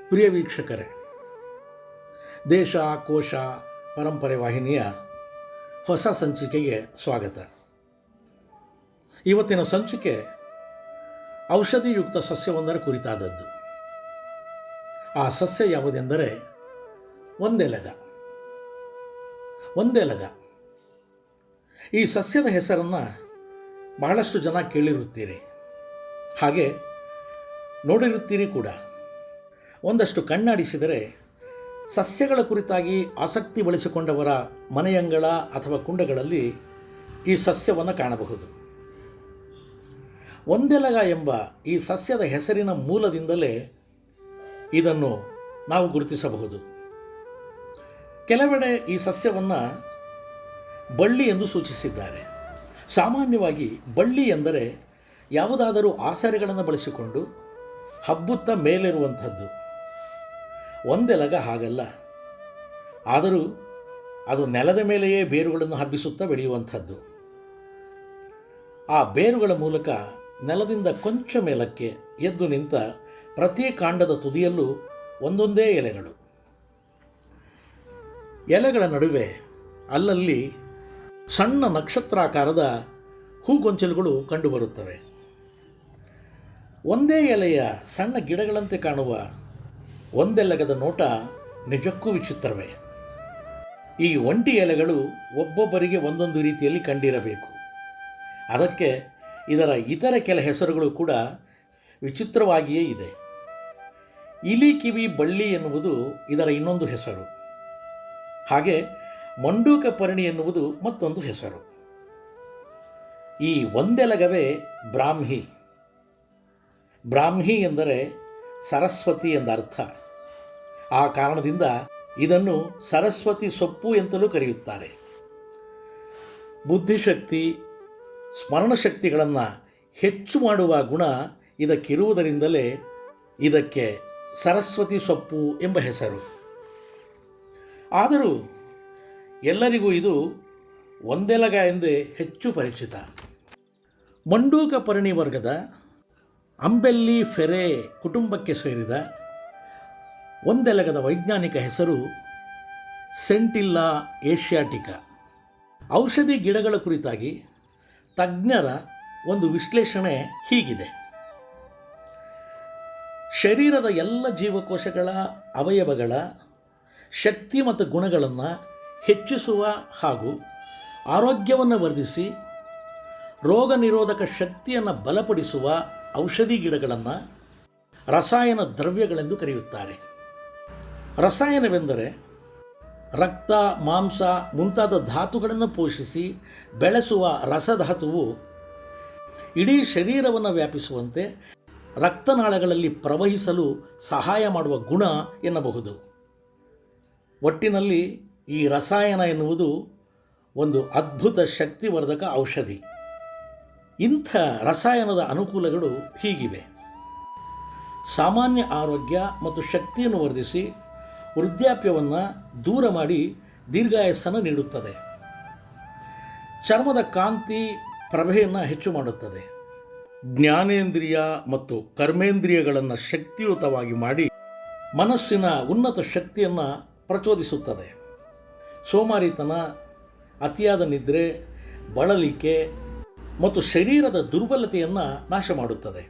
ಪ್ರಿಯ ವೀಕ್ಷಕರೇ, ದೇಶ ಕೋಶ ಪರಂಪರೆ ವಾಹಿನಿಯ ಹೊಸ ಸಂಚಿಕೆಗೆ ಸ್ವಾಗತ. ಇವತ್ತಿನ ಸಂಚಿಕೆ ಔಷಧಿಯುಕ್ತ ಸಸ್ಯವೊಂದರ ಕುರಿತಾದದ್ದು. ಆ ಸಸ್ಯ ಯಾವುದೆಂದರೆ ಒಂದೆಲಗ. ಈ ಸಸ್ಯದ ಹೆಸರನ್ನು ಬಹಳಷ್ಟು ಜನ ಕೇಳಿರುತ್ತೀರಿ, ಹಾಗೆ ನೋಡಿರುತ್ತೀರಿ ಕೂಡ. ಒಂದಷ್ಟು ಕಣ್ಣಾಡಿಸಿದರೆ ಸಸ್ಯಗಳ ಕುರಿತಾಗಿ ಆಸಕ್ತಿ ಬೆಳೆಸಿಕೊಂಡವರ ಮನೆಯಂಗಳ ಅಥವಾ ಕುಂಡಗಳಲ್ಲಿ ಈ ಸಸ್ಯವನ್ನು ಕಾಣಬಹುದು. ಒಂದೆಲಗ ಎಂಬ ಈ ಸಸ್ಯದ ಹೆಸರಿನ ಮೂಲದಿಂದಲೇ ಇದನ್ನು ನಾವು ಗುರುತಿಸಬಹುದು. ಕೆಲವೆಡೆ ಈ ಸಸ್ಯವನ್ನು ಬಳ್ಳಿ ಎಂದು ಸೂಚಿಸಿದ್ದಾರೆ. ಸಾಮಾನ್ಯವಾಗಿ ಬಳ್ಳಿ ಎಂದರೆ ಯಾವುದಾದರೂ ಆಸರೆಗಳನ್ನು ಬಳಸಿಕೊಂಡು ಹಬ್ಬುತ್ತಾ ಮೇಲಿರುವಂಥದ್ದು. ಒಂದೆಲಗ ಹಾಗಲ್ಲ, ಆದರೂ ಅದು ನೆಲದ ಮೇಲೆಯೇ ಬೇರುಗಳನ್ನು ಹಬ್ಬಿಸುತ್ತಾ ಬೆಳೆಯುವಂಥದ್ದು. ಆ ಬೇರುಗಳ ಮೂಲಕ ನೆಲದಿಂದ ಕೊಂಚ ಮೇಲಕ್ಕೆ ಎದ್ದು ನಿಂತ ಪ್ರತಿ ಕಾಂಡದ ತುದಿಯಲ್ಲೂ ಒಂದೊಂದೇ ಎಲೆಗಳು. ಎಲೆಗಳ ನಡುವೆ ಅಲ್ಲಲ್ಲಿ ಸಣ್ಣ ನಕ್ಷತ್ರಾಕಾರದ ಹೂಗೊಂಚಲುಗಳು ಕಂಡುಬರುತ್ತವೆ. ಒಂದೇ ಎಲೆಯ ಸಣ್ಣ ಗಿಡಗಳಂತೆ ಕಾಣುವ ಒಂದೆಲಗದ ನೋಟ ನಿಜಕ್ಕೂ ವಿಚಿತ್ರವೇ. ಈ ಒಂಟಿ ಎಲೆಗಳು ಒಬ್ಬೊಬ್ಬರಿಗೆ ಒಂದೊಂದು ರೀತಿಯಲ್ಲಿ ಕಂಡಿರಬೇಕು. ಅದಕ್ಕೆ ಇದರ ಇತರ ಕೆಲ ಹೆಸರುಗಳು ಕೂಡ ವಿಚಿತ್ರವಾಗಿಯೇ ಇದೆ. ಇಲಿ ಕಿವಿ ಬಳ್ಳಿ ಎನ್ನುವುದು ಇದರ ಇನ್ನೊಂದು ಹೆಸರು. ಹಾಗೆ ಮಂಡೂಕ ಪರ್ಣಿ ಎನ್ನುವುದು ಮತ್ತೊಂದು ಹೆಸರು. ಈ ಒಂದೆಲಗವೇ ಬ್ರಾಹ್ಮಿ. ಬ್ರಾಹ್ಮಿ ಎಂದರೆ ಸರಸ್ವತಿ ಎಂದರ್ಥ. ಆ ಕಾರಣದಿಂದ ಇದನ್ನು ಸರಸ್ವತಿ ಸೊಪ್ಪು ಎಂತಲೂ ಕರೆಯುತ್ತಾರೆ. ಬುದ್ಧಿಶಕ್ತಿ, ಸ್ಮರಣಶಕ್ತಿಗಳನ್ನು ಹೆಚ್ಚು ಮಾಡುವ ಗುಣ ಇದಕ್ಕಿರುವುದರಿಂದಲೇ ಇದಕ್ಕೆ ಸರಸ್ವತಿ ಸೊಪ್ಪು ಎಂಬ ಹೆಸರು. ಆದರೂ ಎಲ್ಲರಿಗೂ ಇದು ಒಂದೆಲಗ ಎಂದೇ ಹೆಚ್ಚು ಪರಿಚಿತ. ಮಂಡೂಕ ಪರ್ಣಿ ವರ್ಗದ ಅಂಬೆಲ್ಲಿ ಫೆರೆ ಕುಟುಂಬಕ್ಕೆ ಸೇರಿದ ಒಂದೆಲಗದ ವೈಜ್ಞಾನಿಕ ಹೆಸರು ಸೆಂಟಿಲ್ಲಾ ಏಷ್ಯಾಟಿಕಾ. ಔಷಧಿ ಗಿಡಗಳ ಕುರಿತಾಗಿ ತಜ್ಞರ ಒಂದು ವಿಶ್ಲೇಷಣೆ ಹೀಗಿದೆ. ಶರೀರದ ಎಲ್ಲ ಜೀವಕೋಶಗಳ ಅವಯವಗಳ ಶಕ್ತಿ ಮತ್ತು ಗುಣಗಳನ್ನು ಹೆಚ್ಚಿಸುವ ಹಾಗೂ ಆರೋಗ್ಯವನ್ನು ವರ್ಧಿಸಿ ರೋಗ ನಿರೋಧಕ ಶಕ್ತಿಯನ್ನು ಬಲಪಡಿಸುವ ಔಷಧಿ ಗಿಡಗಳನ್ನು ರಸಾಯನ ದ್ರವ್ಯಗಳೆಂದು ಕರೆಯುತ್ತಾರೆ. ರಸಾಯನವೆಂದರೆ ರಕ್ತ, ಮಾಂಸ ಮುಂತಾದ ಧಾತುಗಳನ್ನು ಪೋಷಿಸಿ ಬೆಳೆಸುವ ರಸಧಾತುವು ಇಡೀ ಶರೀರವನ್ನು ವ್ಯಾಪಿಸುವಂತೆ ರಕ್ತನಾಳಗಳಲ್ಲಿ ಪ್ರವಹಿಸಲು ಸಹಾಯ ಮಾಡುವ ಗುಣ ಎನ್ನಬಹುದು. ಒಟ್ಟಿನಲ್ಲಿ ಈ ರಸಾಯನ ಎನ್ನುವುದು ಒಂದು ಅದ್ಭುತ ಶಕ್ತಿವರ್ಧಕ ಔಷಧಿ. ಇಂಥ ರಸಾಯನದ ಅನುಕೂಲಗಳು ಹೀಗಿವೆ. ಸಾಮಾನ್ಯ ಆರೋಗ್ಯ ಮತ್ತು ಶಕ್ತಿಯನ್ನು ವರ್ಧಿಸಿ ವೃದ್ಧಾಪ್ಯವನ್ನು ದೂರ ಮಾಡಿ ದೀರ್ಘಾಯಸ್ಸನ್ನು ನೀಡುತ್ತದೆ. ಚರ್ಮದ ಕಾಂತಿ ಪ್ರಭೆಯನ್ನು ಹೆಚ್ಚು ಮಾಡುತ್ತದೆ. ಜ್ಞಾನೇಂದ್ರಿಯ ಮತ್ತು ಕರ್ಮೇಂದ್ರಿಯಗಳನ್ನು ಶಕ್ತಿಯುತವಾಗಿ ಮಾಡಿ ಮನಸ್ಸಿನ ಉನ್ನತ ಶಕ್ತಿಯನ್ನು ಪ್ರಚೋದಿಸುತ್ತದೆ. ಸೋಮಾರಿತನ, ಅತಿಯಾದ ನಿದ್ರೆ, ಬಳಲಿಕೆ ಮತ್ತು ಶರೀರದ ದುರ್ಬಲತೆಯನ್ನು ನಾಶ ಮಾಡುತ್ತದೆ.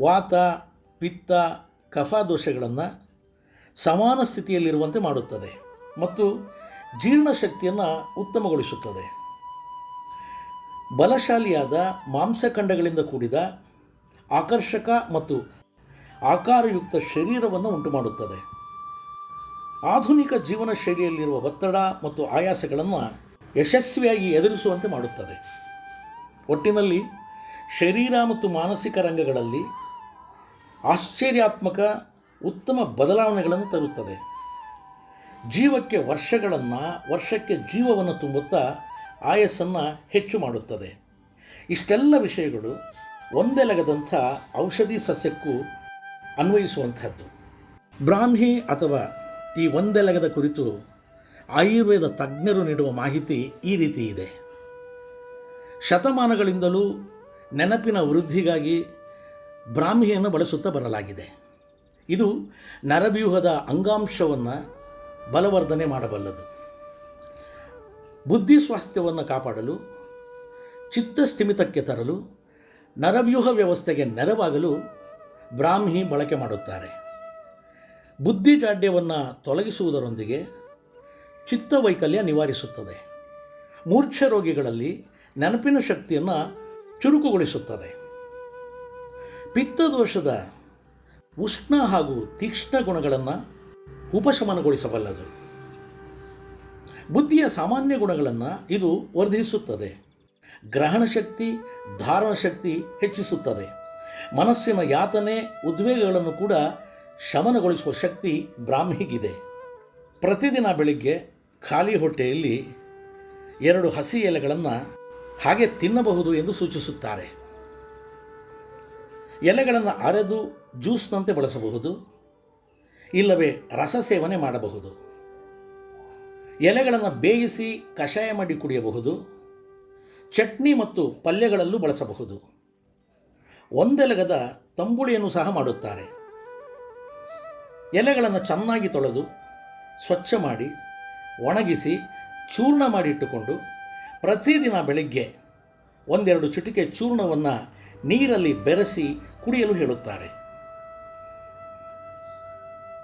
ವಾತ, ಪಿತ್ತ, ಕಫ ದೋಷಗಳನ್ನು ಸಮಾನ ಸ್ಥಿತಿಯಲ್ಲಿರುವಂತೆ ಮಾಡುತ್ತದೆ ಮತ್ತು ಜೀರ್ಣಶಕ್ತಿಯನ್ನು ಉತ್ತಮಗೊಳಿಸುತ್ತದೆ. ಬಲಶಾಲಿಯಾದ ಮಾಂಸಖಂಡಗಳಿಂದ ಕೂಡಿದ ಆಕರ್ಷಕ ಮತ್ತು ಆಕಾರಯುಕ್ತ ಶರೀರವನ್ನು ಉಂಟುಮಾಡುತ್ತದೆ. ಆಧುನಿಕ ಜೀವನ ಶೈಲಿಯಲ್ಲಿರುವ ಒತ್ತಡ ಮತ್ತು ಆಯಾಸಗಳನ್ನು ಯಶಸ್ವಿಯಾಗಿ ಎದುರಿಸುವಂತೆ ಮಾಡುತ್ತದೆ. ಒಟ್ಟಿನಲ್ಲಿ ಶರೀರ ಮತ್ತು ಮಾನಸಿಕ ರಂಗಗಳಲ್ಲಿ ಆಶ್ಚರ್ಯಾತ್ಮಕ ಉತ್ತಮ ಬದಲಾವಣೆಗಳನ್ನು ತರುತ್ತದೆ. ಜೀವಕ್ಕೆ ವರ್ಷಕ್ಕೆ ಜೀವವನ್ನು ತುಂಬುತ್ತಾ ಆಯಸ್ಸನ್ನು ಹೆಚ್ಚು ಮಾಡುತ್ತದೆ. ಇಷ್ಟೆಲ್ಲ ವಿಷಯಗಳು ಒಂದೆಲಗದಂಥ ಔಷಧಿ ಸಸ್ಯಕ್ಕೂ ಅನ್ವಯಿಸುವಂಥದ್ದು. ಬ್ರಾಹ್ಮಿ ಅಥವಾ ಈ ಒಂದೆಲಗದ ಕುರಿತು ಆಯುರ್ವೇದ ತಜ್ಞರು ನೀಡುವ ಮಾಹಿತಿ ಈ ರೀತಿ ಇದೆ. ಶತಮಾನಗಳಿಂದಲೂ ನೆನಪಿನ ವೃದ್ಧಿಗಾಗಿ ಬ್ರಾಹ್ಮಿಯನ್ನು ಬಳಸುತ್ತಾ ಬರಲಾಗಿದೆ. ಇದು ನರವ್ಯೂಹದ ಅಂಗಾಂಶವನ್ನು ಬಲವರ್ಧನೆ ಮಾಡಬಲ್ಲದು. ಬುದ್ಧಿ ಸ್ವಾಸ್ಥ್ಯವನ್ನು ಕಾಪಾಡಲು, ಚಿತ್ತಸ್ಥಿಮಿತಕ್ಕೆ ತರಲು, ನರವ್ಯೂಹ ವ್ಯವಸ್ಥೆಗೆ ನೆರವಾಗಲು ಬ್ರಾಹ್ಮಿ ಬಳಕೆ ಮಾಡುತ್ತಾರೆ. ಬುದ್ಧಿಜಾಡ್ಯವನ್ನು ತೊಲಗಿಸುವುದರೊಂದಿಗೆ ಚಿತ್ತವೈಕಲ್ಯ ನಿವಾರಿಸುತ್ತದೆ. ಮೂರ್ಛೆ ರೋಗಿಗಳಲ್ಲಿ ನೆನಪಿನ ಶಕ್ತಿಯನ್ನು ಚುರುಕುಗೊಳಿಸುತ್ತದೆ. ಪಿತ್ತದೋಷದ ಉಷ್ಣ ಹಾಗೂ ತೀಕ್ಷ್ಣ ಗುಣಗಳನ್ನು ಉಪಶಮನಗೊಳಿಸಬಲ್ಲದು. ಬುದ್ಧಿಯ ಸಾಮಾನ್ಯ ಗುಣಗಳನ್ನು ಇದು ವರ್ಧಿಸುತ್ತದೆ. ಗ್ರಹಣ ಶಕ್ತಿ, ಧಾರಣ ಶಕ್ತಿ ಹೆಚ್ಚಿಸುತ್ತದೆ. ಮನಸ್ಸಿನ ಯಾತನೆ, ಉದ್ವೇಗಗಳನ್ನು ಕೂಡ ಶಮನಗೊಳಿಸುವ ಶಕ್ತಿ ಬ್ರಾಹ್ಮಿಗಿದೆ. ಪ್ರತಿದಿನ ಬೆಳಿಗ್ಗೆ ಖಾಲಿ ಹೊಟ್ಟೆಯಲ್ಲಿ 2 ಹಸಿ ಎಲೆಗಳನ್ನು ಹಾಗೆ ತಿನ್ನಬಹುದು ಎಂದು ಸೂಚಿಸುತ್ತಾರೆ. ಎಲೆಗಳನ್ನು ಅರೆದು ಜ್ಯೂಸ್ನಂತೆ ಬಳಸಬಹುದು, ಇಲ್ಲವೇ ರಸ ಸೇವನೆ ಮಾಡಬಹುದು. ಎಲೆಗಳನ್ನು ಬೇಯಿಸಿ ಕಷಾಯ ಮಾಡಿ ಕುಡಿಯಬಹುದು. ಚಟ್ನಿ ಮತ್ತು ಪಲ್ಯಗಳಲ್ಲೂ ಬಳಸಬಹುದು. ಒಂದೆಲಗದ ತಂಬುಳಿಯನ್ನು ಸಹ ಮಾಡುತ್ತಾರೆ. ಎಲೆಗಳನ್ನು ಚೆನ್ನಾಗಿ ತೊಳೆದು ಸ್ವಚ್ಛ ಮಾಡಿ ಒಣಗಿಸಿ ಚೂರ್ಣ ಮಾಡಿಟ್ಟುಕೊಂಡು ಪ್ರತಿದಿನ ಬೆಳಗ್ಗೆ 1-2 ಚಿಟಿಕೆ ಚೂರ್ಣವನ್ನು ನೀರಲ್ಲಿ ಬೆರೆಸಿ ಕುಡಿಯಲು ಹೇಳುತ್ತಾರೆ.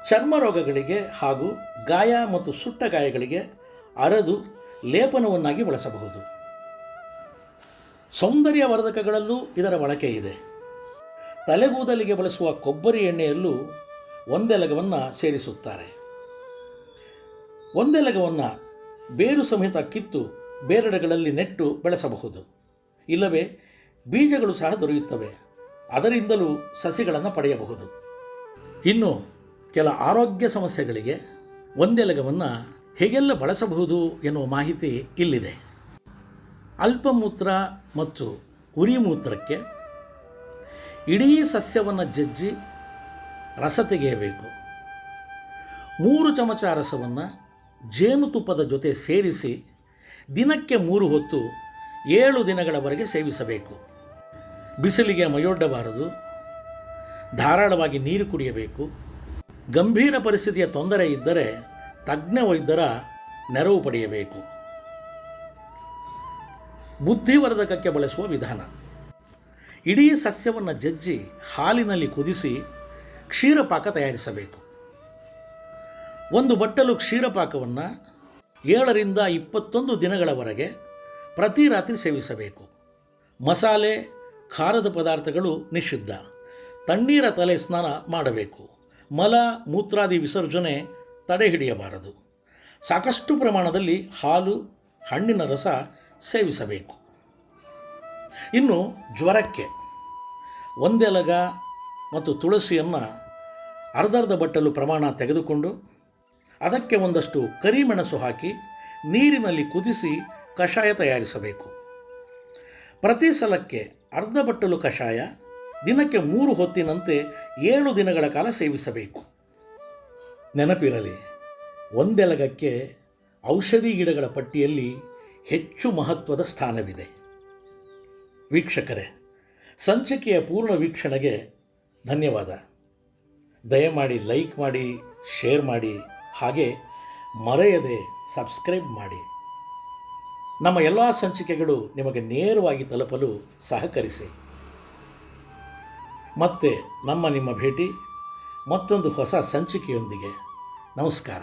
ಚರ್ಮ ರೋಗಗಳಿಗೆ ಹಾಗೂ ಗಾಯ ಮತ್ತು ಸುಟ್ಟ ಗಾಯಗಳಿಗೆ ಅರೆದು ಲೇಪನವನ್ನಾಗಿ ಬಳಸಬಹುದು. ಸೌಂದರ್ಯವರ್ಧಕಗಳಲ್ಲೂ ಇದರ ಬಳಕೆ ಇದೆ. ತಲೆಗೂದಲಿಗೆ ಬಳಸುವ ಕೊಬ್ಬರಿ ಎಣ್ಣೆಯಲ್ಲೂ ಒಂದೆಲಗವನ್ನು ಸೇರಿಸುತ್ತಾರೆ. ಒಂದೆಲಗವನ್ನು ಬೇರು ಸಮೇತ ಕಿತ್ತು ಬೇರೆಡೆಗಳಲ್ಲಿ ನೆಟ್ಟು ಬೆಳೆಸಬಹುದು, ಇಲ್ಲವೇ ಬೀಜಗಳು ಸಹ ದೊರೆಯುತ್ತವೆ. ಅದರಿಂದಲೂ ಸಸಿಗಳನ್ನು ಪಡೆಯಬಹುದು. ಇನ್ನು ಕೆಲ ಆರೋಗ್ಯ ಸಮಸ್ಯೆಗಳಿಗೆ ಒಂದೆಲಗವನ್ನು ಹೇಗೆಲ್ಲ ಬಳಸಬಹುದು ಎನ್ನುವ ಮಾಹಿತಿ ಇಲ್ಲಿದೆ. ಅಲ್ಪಮೂತ್ರ ಮತ್ತು ಉರಿಮೂತ್ರಕ್ಕೆ ಇಡೀ ಸಸ್ಯವನ್ನು ಜಜ್ಜಿ ರಸ ತೆಗೆಯಬೇಕು. 3 ಚಮಚ ರಸವನ್ನು ಜೇನುತುಪ್ಪದ ಜೊತೆ ಸೇರಿಸಿ ದಿನಕ್ಕೆ 3 ಹೊತ್ತು 7 ದಿನಗಳವರೆಗೆ ಸೇವಿಸಬೇಕು. ಬಿಸಿಲಿಗೆ ಮೈಯೊಡ್ಡಬಾರದು. ಧಾರಾಳವಾಗಿ ನೀರು ಕುಡಿಯಬೇಕು. ಗಂಭೀರ ಪರಿಸ್ಥಿತಿಯ ತೊಂದರೆ ಇದ್ದರೆ ತಜ್ಞ ವೈದ್ಯರ ನೆರವು ಪಡೆಯಬೇಕು. ಬುದ್ಧಿವರ್ಧಕಕ್ಕೆ ಬಳಸುವ ವಿಧಾನ: ಇಡೀ ಸಸ್ಯವನ್ನು ಜಜ್ಜಿ ಹಾಲಿನಲ್ಲಿ ಕುದಿಸಿ ಕ್ಷೀರಪಾಕ ತಯಾರಿಸಬೇಕು. 1 ಬಟ್ಟಲು ಕ್ಷೀರಪಾಕವನ್ನು 7ರಿಂದ 21 ದಿನಗಳವರೆಗೆ ಪ್ರತಿ ರಾತ್ರಿ ಸೇವಿಸಬೇಕು. ಮಸಾಲೆ, ಖಾರದ ಪದಾರ್ಥಗಳು ನಿಷಿದ್ಧ. ತಣ್ಣೀರ ತಲೆ ಸ್ನಾನ ಮಾಡಬೇಕು. ಮಲ ಮೂತ್ರಾದಿ ವಿಸರ್ಜನೆ ತಡೆ ಹಿಡಿಯಬಾರದು. ಸಾಕಷ್ಟು ಪ್ರಮಾಣದಲ್ಲಿ ಹಾಲು, ಹಣ್ಣಿನ ರಸ ಸೇವಿಸಬೇಕು. ಇನ್ನು ಜ್ವರಕ್ಕೆ ಒಂದೆಲಗ ಮತ್ತು ತುಳಸಿಯನ್ನು ಅರ್ಧರ್ಧ ಬಟ್ಟಲು ಪ್ರಮಾಣ ತೆಗೆದುಕೊಂಡು ಅದಕ್ಕೆ ಒಂದಷ್ಟು ಕರಿಮೆಣಸು ಹಾಕಿ ನೀರಿನಲ್ಲಿ ಕುದಿಸಿ ಕಷಾಯ ತಯಾರಿಸಬೇಕು. ಪ್ರತಿ ಸಲಕ್ಕೆ ಅರ್ಧ ಬಟ್ಟಲು ಕಷಾಯ ದಿನಕ್ಕೆ 3 ಹೊತ್ತಿನಂತೆ 7 ದಿನಗಳ ಕಾಲ ಸೇವಿಸಬೇಕು. ನೆನಪಿರಲಿ, ಒಂದೆಲಗಕ್ಕೆ ಔಷಧಿ ಗಿಡಗಳ ಪಟ್ಟಿಯಲ್ಲಿ ಹೆಚ್ಚು ಮಹತ್ವದ ಸ್ಥಾನವಿದೆ. ವೀಕ್ಷಕರೇ, ಸಂಚಿಕೆಯ ಪೂರ್ಣ ವೀಕ್ಷಣೆಗೆ ಧನ್ಯವಾದ. ದಯಮಾಡಿ ಲೈಕ್ ಮಾಡಿ, ಶೇರ್ ಮಾಡಿ, ಹಾಗೆ ಮರೆಯದೆ ಸಬ್ಸ್ಕ್ರೈಬ್ ಮಾಡಿ. ನಮ್ಮ ಎಲ್ಲ ಸಂಚಿಕೆಗಳು ನಿಮಗೆ ನೇರವಾಗಿ ತಲುಪಲು ಸಹಕರಿಸಿ. ಮತ್ತೆ ನಿಮ್ಮ ಭೇಟಿ ಮತ್ತೊಂದು ಹೊಸ ಸಂಚಿಕೆಯೊಂದಿಗೆ. ನಮಸ್ಕಾರ.